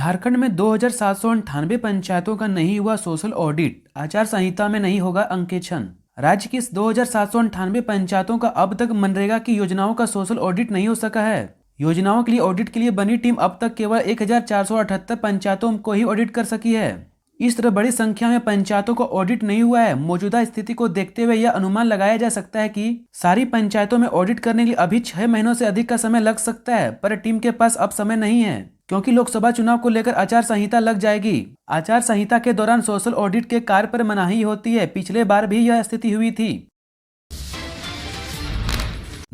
झारखंड में 2798 पंचायतों का नहीं हुआ सोशल ऑडिट, आचार संहिता में नहीं होगा अंकेक्षण। राज्य की 2798 पंचायतों का अब तक मनरेगा की योजनाओं का सोशल ऑडिट नहीं हो सका है। योजनाओं के लिए ऑडिट के लिए बनी टीम अब तक केवल 1478 पंचायतों को ही ऑडिट कर सकी है। इस तरह बड़ी संख्या में पंचायतों को ऑडिट नहीं हुआ है। मौजूदा स्थिति को देखते हुए यह अनुमान लगाया जा सकता है कि सारी पंचायतों में ऑडिट करने के लिए अभी 6 महीनों से अधिक का समय लग सकता है, पर टीम के पास अब समय नहीं है क्योंकि लोकसभा चुनाव को लेकर आचार संहिता लग जाएगी। आचार संहिता के दौरान सोशल ऑडिट के कार्य पर मनाही होती है। पिछले बार भी यह स्थिति हुई थी।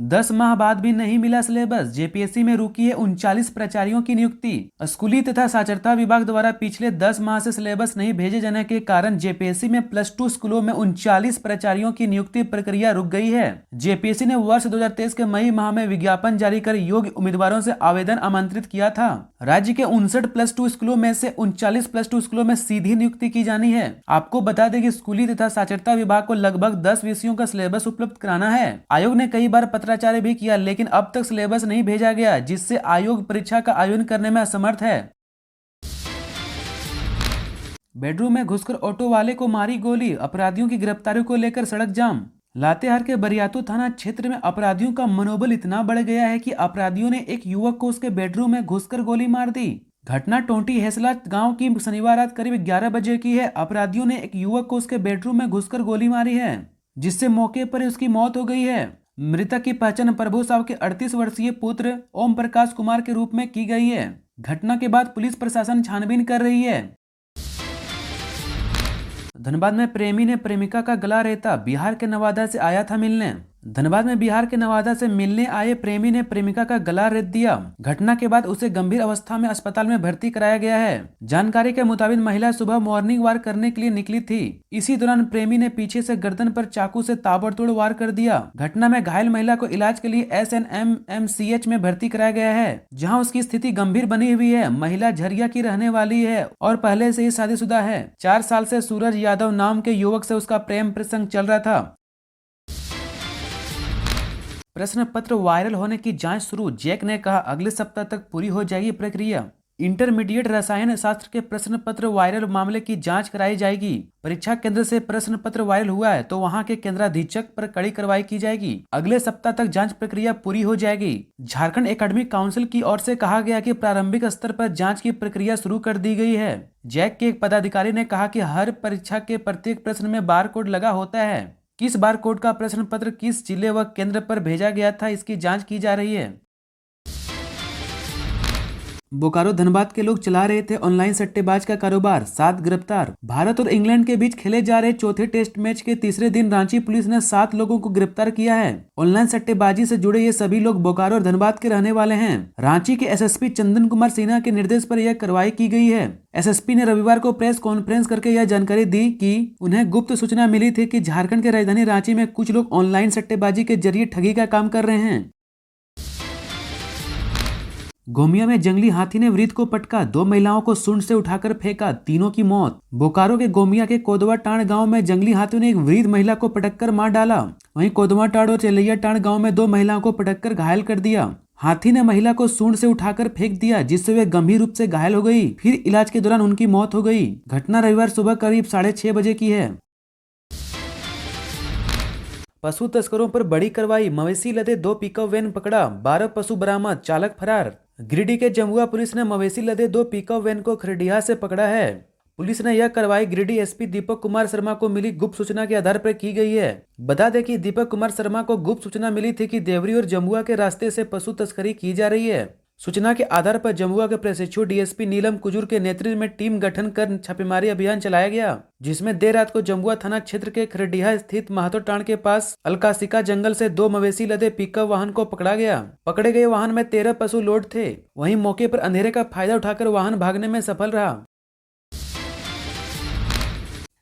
10 माह बाद भी नहीं मिला सिलेबस, जेपीएससी में रुकी है 39 प्राचार्यों की नियुक्ति। स्कूली तथा साक्षरता विभाग द्वारा पिछले 10 माह से सिलेबस नहीं भेजे जाने के कारण जेपीएससी में +2 स्कूलों में 39 प्राचार्यों की नियुक्ति प्रक्रिया रुक गई है। जेपीएससी ने वर्ष 2023 के मई माह में विज्ञापन जारी कर योग्य उम्मीदवारों से आवेदन आमंत्रित किया था। राज्य के 59 +2 स्कूलों में से 39 +2 स्कूलों में सीधी नियुक्ति की जानी है। आपको बता दें कि स्कूली तथा साक्षरता विभाग को लगभग 10 विषयों का सिलेबस उपलब्ध कराना है। आयोग ने कई बार पत्राचार भी किया, लेकिन अब तक सिलेबस नहीं भेजा गया, जिससे आयोग परीक्षा का आयोजन करने में असमर्थ है। बेडरूम में घुसकर ऑटो वाले को मारी गोली, अपराधियों की गिरफ्तारी को लेकर सड़क जाम। लातेहार के बरियातू थाना क्षेत्र में अपराधियों का मनोबल इतना बढ़ गया है कि अपराधियों ने एक युवक को उसके बेडरूम में घुसकर गोली मार दी। घटना टोंटी हेसला गांव की शनिवार रात करीब 11 बजे की है। अपराधियों ने एक युवक को उसके बेडरूम में घुसकर गोली मारी है, जिससे मौके पर उसकी मौत हो गई है। मृतक की पहचान प्रभु साहु के 38 वर्षीय पुत्र ओम प्रकाश कुमार के रूप में की गई है। घटना के बाद पुलिस प्रशासन छानबीन कर रही है। धनबाद में प्रेमी ने प्रेमिका का गला रेता, बिहार के नवादा से आया था मिलने। धनबाद में बिहार के नवादा से मिलने आए प्रेमी ने प्रेमिका का गला रेत दिया। घटना के बाद उसे गंभीर अवस्था में अस्पताल में भर्ती कराया गया है। जानकारी के मुताबिक महिला सुबह मॉर्निंग वॉक करने के लिए निकली थी। इसी दौरान प्रेमी ने पीछे से गर्दन पर चाकू से ताबड़तोड़ वार कर दिया। घटना में घायल महिला को इलाज के लिए SNMMCH में भर्ती कराया गया है, जहाँ उसकी स्थिति गंभीर बनी हुई है। महिला झरिया की रहने वाली है और पहले से ही शादीशुदा है। 4 साल से सूरज यादव नाम के युवक से उसका प्रेम प्रसंग चल रहा था। प्रश्न पत्र वायरल होने की जांच शुरू, जैक ने कहा अगले सप्ताह तक पूरी हो जाएगी प्रक्रिया। इंटरमीडिएट रसायन शास्त्र के प्रश्न पत्र वायरल मामले की जांच कराई जाएगी। परीक्षा केंद्र से प्रश्न पत्र वायरल हुआ है तो वहां के केंद्राधीक्षक पर कड़ी कार्रवाई की जाएगी। अगले सप्ताह तक जांच प्रक्रिया पूरी हो जाएगी। झारखंड एकेडमिक काउंसिल की ओर से कहा गया कि प्रारंभिक स्तर पर जांच की प्रक्रिया शुरू कर दी गई है। जैक के एक पदाधिकारी ने कहा कि हर परीक्षा के प्रत्येक प्रश्न में बार कोड लगा होता है। किस बार कोड का प्रश्न पत्र किस जिले व केंद्र पर भेजा गया था, इसकी जांच की जा रही है। बोकारो धनबाद के लोग चला रहे थे ऑनलाइन सट्टेबाज का कारोबार, 7 गिरफ्तार। भारत और इंग्लैंड के बीच खेले जा रहे चौथे टेस्ट मैच के तीसरे दिन रांची पुलिस ने 7 लोगों को गिरफ्तार किया है। ऑनलाइन सट्टेबाजी से जुड़े ये सभी लोग बोकारो और धनबाद के रहने वाले हैं। रांची के एसएसपी चंदन कुमार सिन्हा के निर्देश पर यह कार्रवाई की गई है। एसएसपी ने रविवार को प्रेस कॉन्फ्रेंस करके यह जानकारी दी कि उन्हें गुप्त सूचना मिली थी कि झारखंड के राजधानी रांची में कुछ लोग ऑनलाइन सट्टेबाजी के जरिए ठगी का काम कर रहे हैं। गोमिया में जंगली हाथी ने वृद्ध को पटका, 2 महिलाओं को सूंड से उठाकर फेंका, तीनों की मौत। बोकारो के गोमिया के कोदवा टांड गांव में जंगली हाथियों ने एक वृद्ध महिला को पटककर मार डाला। वहीं कोदवा टांड और चलैया टांड गांव में 2 महिलाओं को पटककर घायल कर दिया। हाथी ने महिला को सूंड से उठाकर फेंक दिया, जिससे वे गंभीर रूप से घायल हो गई। फिर इलाज के दौरान उनकी मौत हो गई। घटना रविवार सुबह करीब 6:30 बजे की है। पशु तस्करों पर बड़ी कार्रवाई, मवेशी लदे 2 पिकअप वैन पकड़ा, 12 पशु बरामद, चालक फरार। गिरिडीह के जमुआ पुलिस ने मवेशी लदे 2 पिकअप वैन को खरडीहा से पकड़ा है। पुलिस ने यह कार्रवाई गिरिडीह एसपी दीपक कुमार शर्मा को मिली गुप्त सूचना के आधार पर की गई है। बता दें कि दीपक कुमार शर्मा को गुप्त सूचना मिली थी कि देवरी और जमुआ के रास्ते से पशु तस्करी की जा रही है। सूचना के आधार पर जमुआ के प्रशिक्षु डीएसपी नीलम कुजूर के नेतृत्व में टीम गठन कर छापेमारी अभियान चलाया गया, जिसमें देर रात को जमुआ थाना क्षेत्र के खरडीहा स्थित महातो टांड के पास अलकासिका जंगल से 2 मवेशी लदे पिकअप वाहन को पकड़ा गया। पकड़े गए वाहन में 13 पशु लोड थे। वहीं मौके पर अंधेरे का फायदा उठाकर वाहन भागने में सफल रहा।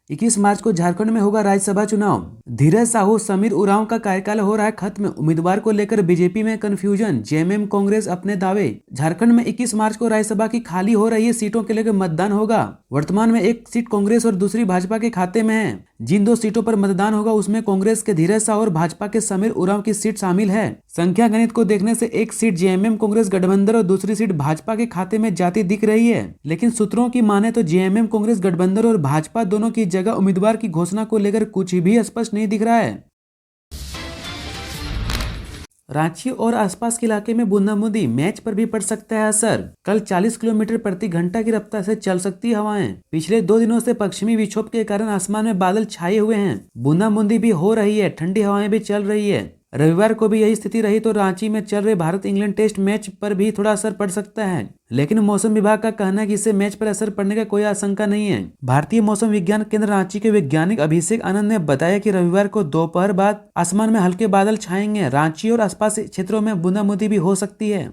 21 मार्च को झारखंड में होगा राज्यसभा चुनाव। धीरज साहू समीर उरांव का कार्यकाल हो रहा है खत्म। उम्मीदवार को लेकर बीजेपी में कंफ्यूजन, जेएमएम कांग्रेस अपने दावे। झारखंड में 21 मार्च को राज्यसभा की खाली हो रही सीटों के लेकर मतदान होगा। वर्तमान में एक सीट कांग्रेस और दूसरी भाजपा के खाते में है। जिन 2 सीटों पर मतदान होगा उसमें कांग्रेस के धीरज साहू और भाजपा के समीर उरांव की सीट शामिल है। संख्या गणित को देखने से एक सीट जेएमएम कांग्रेस गठबंधन और दूसरी सीट भाजपा के खाते में जाती दिख रही है, लेकिन सूत्रों की माने तो जेएमएम कांग्रेस गठबंधन और भाजपा दोनों की जगह उम्मीदवार की घोषणा को लेकर कुछ भी स्पष्ट नहीं दिख रहा है। रांची और आसपास के इलाके में बूंदाबांदी, मैच पर भी पड़ सकता है असर। कल 40 किलोमीटर प्रति घंटा की रफ्तार से चल सकती हवाएं। पिछले 2 दिनों से पश्चिमी विक्षोभ के कारण आसमान में बादल छाए हुए हैं। बूंदाबांदी भी हो रही है, ठंडी हवाएं भी चल रही है। रविवार को भी यही स्थिति रही तो रांची में चल रहे भारत इंग्लैंड टेस्ट मैच पर भी थोड़ा असर पड़ सकता है, लेकिन मौसम विभाग का कहना है कि इससे मैच पर असर पड़ने का कोई आशंका नहीं है। भारतीय मौसम विज्ञान केंद्र रांची के वैज्ञानिक अभिषेक आनंद ने बताया कि रविवार को दोपहर बाद आसमान में हल्के बादल छाएंगे। रांची और आसपास क्षेत्रों में बूंदाबांदी भी हो सकती है।